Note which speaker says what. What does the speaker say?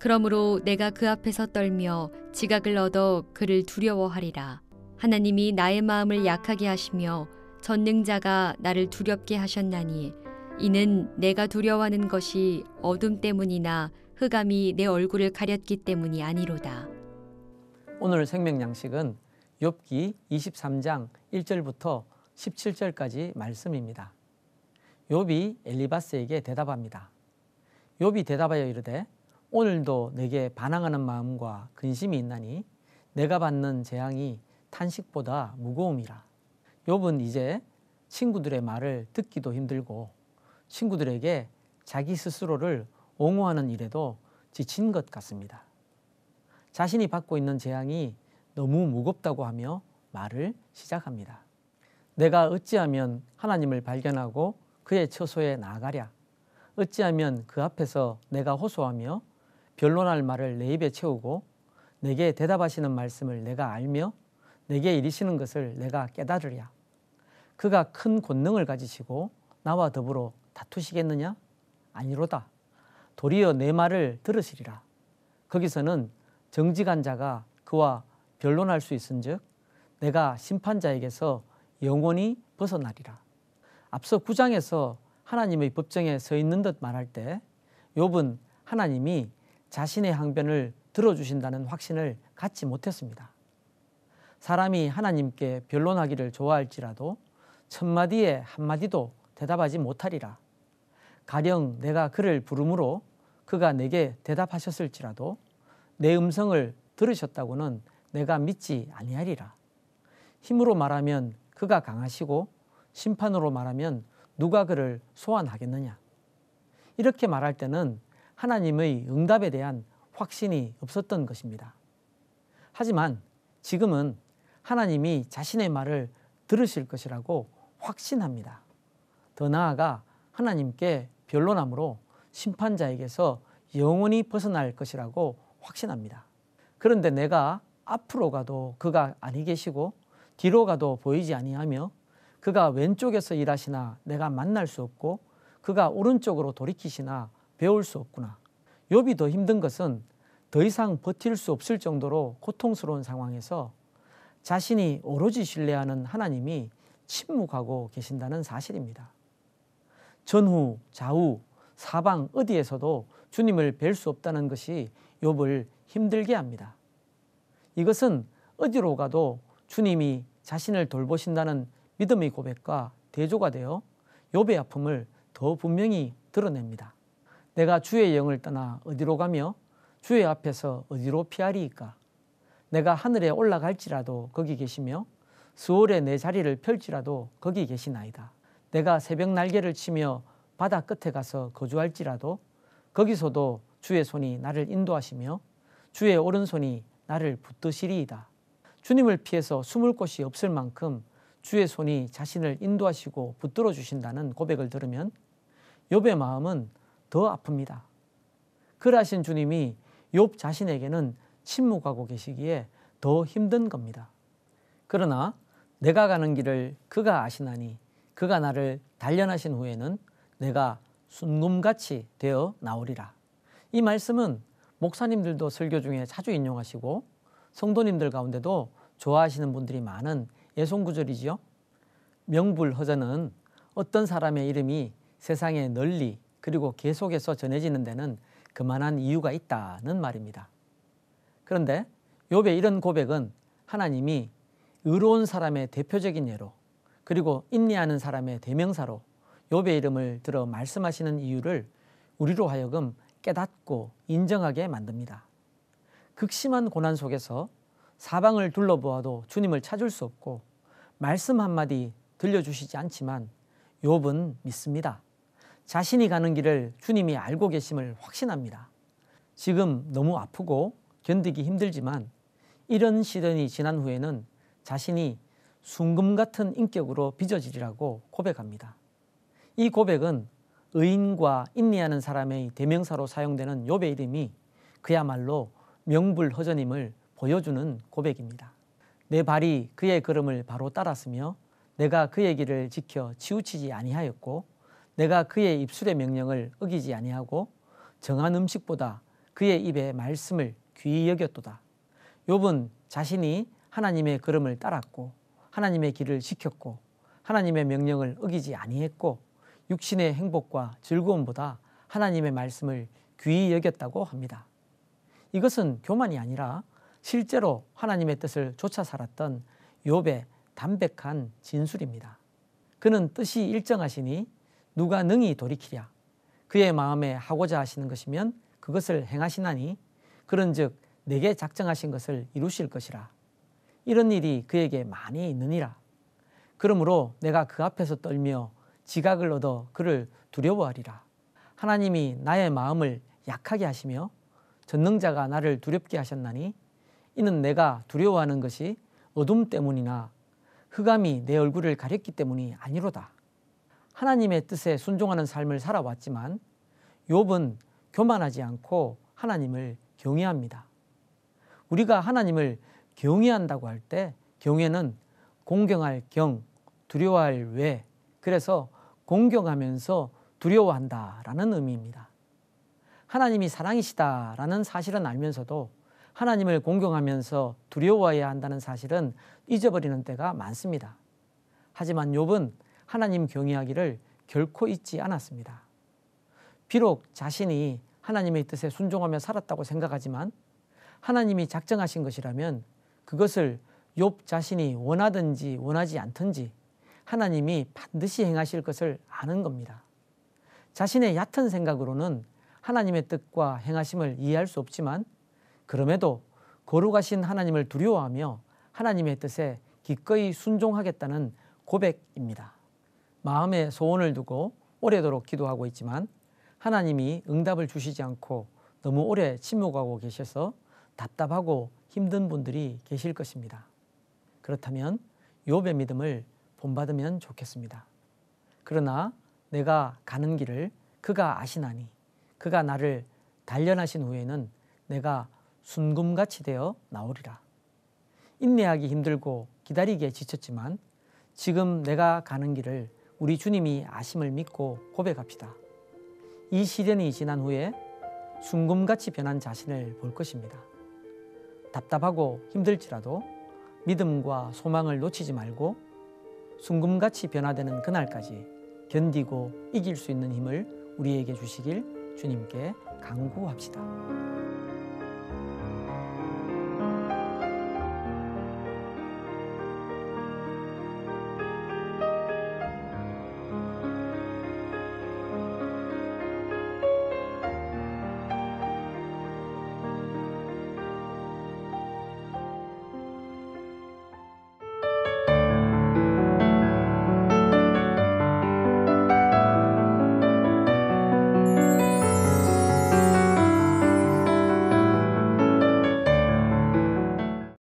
Speaker 1: 그러므로 내가 그 앞에서 떨며 지각을 얻어 그를 두려워하리라. 하나님이 나의 마음을 약하게 하시며 전능자가 나를 두렵게 하셨나니 이는 내가 두려워하는 것이 어둠 때문이나 흑암이 내 얼굴을 가렸기 때문이 아니로다.
Speaker 2: 오늘 생명 양식은 욥기 23장 1절부터 17절까지 말씀입니다. 욥이 엘리바스에게 대답합니다. 욥이 대답하여 이르되 오늘도 내게 반항하는 마음과 근심이 있나니 내가 받는 재앙이 탄식보다 무거움이라. 욥은 이제 친구들의 말을 듣기도 힘들고 친구들에게 자기 스스로를 옹호하는 일에도 지친 것 같습니다. 자신이 받고 있는 재앙이 너무 무겁다고 하며 말을 시작합니다. 내가 어찌하면 하나님을 발견하고 그의 처소에 나아가랴. 어찌하면 그 앞에서 내가 호소하며 변론할 말을 내 입에 채우고 내게 대답하시는 말씀을 내가 알며 내게 이르시는 것을 내가 깨달으랴. 그가 큰 권능을 가지시고 나와 더불어 다투시겠느냐? 아니로다. 도리어 내 말을 들으시리라. 거기서는 정직한 자가 그와 변론할 수 있은즉 내가 심판자에게서 영원히 벗어나리라. 앞서 9장에서 하나님의 법정에 서 있는 듯 말할 때 욥은 하나님이 자신의 항변을 들어주신다는 확신을 갖지 못했습니다. 사람이 하나님께 변론하기를 좋아할지라도 첫마디에 한마디도 대답하지 못하리라. 가령 내가 그를 부르므로 그가 내게 대답하셨을지라도 내 음성을 들으셨다고는 내가 믿지 아니하리라. 힘으로 말하면 그가 강하시고 심판으로 말하면 누가 그를 소환하겠느냐. 이렇게 말할 때는 하나님의 응답에 대한 확신이 없었던 것입니다. 하지만 지금은 하나님이 자신의 말을 들으실 것이라고 확신합니다. 더 나아가 하나님께 변론함으로 심판자에게서 영원히 벗어날 것이라고 확신합니다. 그런데 내가 앞으로 가도 그가 아니 계시고 뒤로 가도 보이지 아니하며 그가 왼쪽에서 일하시나 내가 만날 수 없고 그가 오른쪽으로 돌이키시나 배울 수 없구나. 욥이 더 힘든 것은 더 이상 버틸 수 없을 정도로 고통스러운 상황에서 자신이 오로지 신뢰하는 하나님이 침묵하고 계신다는 사실입니다. 전후, 좌우, 사방 어디에서도 주님을 뵐 수 없다는 것이 욥을 힘들게 합니다. 이것은 어디로 가도 주님이 자신을 돌보신다는 믿음의 고백과 대조가 되어 욥의 아픔을 더 분명히 드러냅니다. 내가 주의 영을 떠나 어디로 가며 주의 앞에서 어디로 피하리이까? 내가 하늘에 올라갈지라도 거기 계시며 수월에 내 자리를 펼지라도 거기 계시나이다. 내가 새벽 날개를 치며 바다 끝에 가서 거주할지라도 거기서도 주의 손이 나를 인도하시며 주의 오른손이 나를 붙드시리이다. 주님을 피해서 숨을 곳이 없을 만큼 주의 손이 자신을 인도하시고 붙들어 주신다는 고백을 들으면 욥의 마음은 더 아픕니다. 그러하신 주님이 욥 자신에게는 침묵하고 계시기에 더 힘든 겁니다. 그러나 내가 가는 길을 그가 아시나니 그가 나를 단련하신 후에는 내가 순금같이 되어 나오리라. 이 말씀은 목사님들도 설교 중에 자주 인용하시고 성도님들 가운데도 좋아하시는 분들이 많은 예송구절이지요. 명불허전은 어떤 사람의 이름이 세상에 널리 그리고 계속해서 전해지는 데는 그만한 이유가 있다는 말입니다. 그런데 욥의 이런 고백은 하나님이 의로운 사람의 대표적인 예로 그리고 인내하는 사람의 대명사로 욥의 이름을 들어 말씀하시는 이유를 우리로 하여금 깨닫고 인정하게 만듭니다. 극심한 고난 속에서 사방을 둘러보아도 주님을 찾을 수 없고 말씀 한마디 들려주시지 않지만 욥은 믿습니다. 자신이 가는 길을 주님이 알고 계심을 확신합니다. 지금 너무 아프고 견디기 힘들지만 이런 시련이 지난 후에는 자신이 순금 같은 인격으로 빚어지리라고 고백합니다. 이 고백은 의인과 인내하는 사람의 대명사로 사용되는 욥의 이름이 그야말로 명불허전임을 보여주는 고백입니다. 내 발이 그의 걸음을 바로 따랐으며 내가 그의 길을 지켜 치우치지 아니하였고 내가 그의 입술의 명령을 어기지 아니하고 정한 음식보다 그의 입에 말씀을 귀히 여겼도다. 욥은 자신이 하나님의 걸음을 따랐고 하나님의 길을 지켰고 하나님의 명령을 어기지 아니했고 육신의 행복과 즐거움보다 하나님의 말씀을 귀히 여겼다고 합니다. 이것은 교만이 아니라 실제로 하나님의 뜻을 쫓아 살았던 욥의 담백한 진술입니다. 그는 뜻이 일정하시니 누가 능히 돌이키랴. 그의 마음에 하고자 하시는 것이면 그것을 행하시나니 그런즉 내게 작정하신 것을 이루실 것이라. 이런 일이 그에게 많이 있느니라. 그러므로 내가 그 앞에서 떨며 지각을 얻어 그를 두려워하리라. 하나님이 나의 마음을 약하게 하시며 전능자가 나를 두렵게 하셨나니 이는 내가 두려워하는 것이 어둠 때문이나 흑암이 내 얼굴을 가렸기 때문이 아니로다. 하나님의 뜻에 순종하는 삶을 살아왔지만 욥은 교만하지 않고 하나님을 경외합니다. 우리가 하나님을 경외한다고 할 때 경외는 공경할 경, 두려워할 외, 그래서 공경하면서 두려워한다라는 의미입니다. 하나님이 사랑이시다라는 사실은 알면서도 하나님을 공경하면서 두려워해야 한다는 사실은 잊어버리는 때가 많습니다. 하지만 욥은 하나님 경외하기를 결코 잊지 않았습니다. 비록 자신이 하나님의 뜻에 순종하며 살았다고 생각하지만 하나님이 작정하신 것이라면 그것을 욥 자신이 원하든지 원하지 않든지 하나님이 반드시 행하실 것을 아는 겁니다. 자신의 얕은 생각으로는 하나님의 뜻과 행하심을 이해할 수 없지만 그럼에도 거룩하신 하나님을 두려워하며 하나님의 뜻에 기꺼이 순종하겠다는 고백입니다. 마음에 소원을 두고 오래도록 기도하고 있지만 하나님이 응답을 주시지 않고 너무 오래 침묵하고 계셔서 답답하고 힘든 분들이 계실 것입니다. 그렇다면 욥의 믿음을 본받으면 좋겠습니다. 그러나 내가 가는 길을 그가 아시나니 그가 나를 단련하신 후에는 내가 순금같이 되어 나오리라. 인내하기 힘들고 기다리기에 지쳤지만 지금 내가 가는 길을 우리 주님이 아심을 믿고 고백합시다. 이 시련이 지난 후에 순금같이 변한 자신을 볼 것입니다. 답답하고 힘들지라도 믿음과 소망을 놓치지 말고 순금같이 변화되는 그날까지 견디고 이길 수 있는 힘을 우리에게 주시길 주님께 간구합시다.